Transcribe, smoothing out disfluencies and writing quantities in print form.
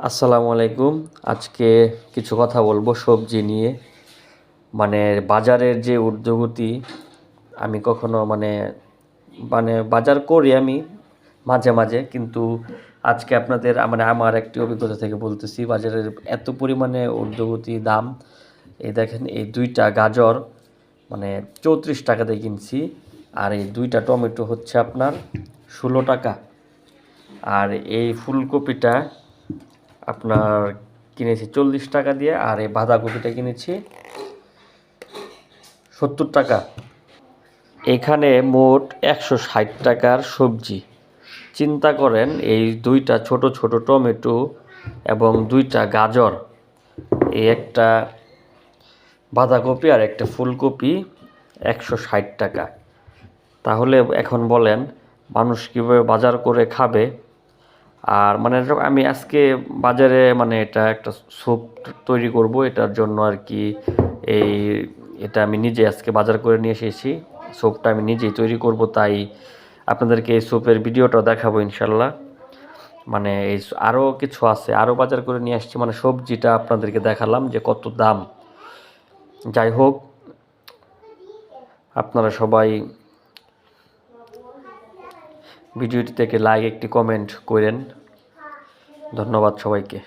আসসালামু আলাইকুম। আজকে কিছু কথা বলবো সবজি নিয়ে। মানে বাজারের যে ঊর্ধ্বগতি, আমি কখনো মানে মানে বাজার করি আমি মাঝে মাঝে, কিন্তু আজকে আপনাদের আমার একটি অভিজ্ঞতা থেকে বলতেছি। বাজারের এত পরিমাণে ঊর্ধ্বগতি দাম। এই দেখেন, এই দুইটা গাজর মানে 34 টাকাতে কিনছি, আর এই দুইটা টমেটো হচ্ছে আপনার 16 টাকা। আর এই ফুলকপিটা আপনার কিনেছি 40 টাকা দিয়ে, আর এই বাঁধাকপিটা কিনেছি 70 টাকা। এখানে মোট 160 টাকার সবজি। চিন্তা করেন, এই দুইটা ছোট ছোট টমেটো এবং দুইটা গাজর, এই একটা বাঁধাকপি আর একটা ফুলকপি 160 টাকা। তাহলে এখন বলেন, মানুষ কীভাবে বাজার করে খাবে? আর আমি আজকে বাজারে এটা একটা স্যুপ তৈরি করব, এটার জন্য আর কি এই এটা আমি নিজে আজকে বাজার করে নিয়ে এসেছি। স্যুপটা আমি নিজেই তৈরি করব, তাই আপনাদেরকে এই স্যুপের ভিডিওটা দেখাবো ইনশাল্লাহ। এই আরও কিছু আছে, আরও বাজার করে নিয়ে আসছি। সবজিটা আপনাদেরকে দেখালাম যে কত দাম। যাই হোক, আপনারা সবাই ভিডিওটি থেকে লাইক, একটি কমেন্ট করেন। ধন্যবাদ সবাইকে।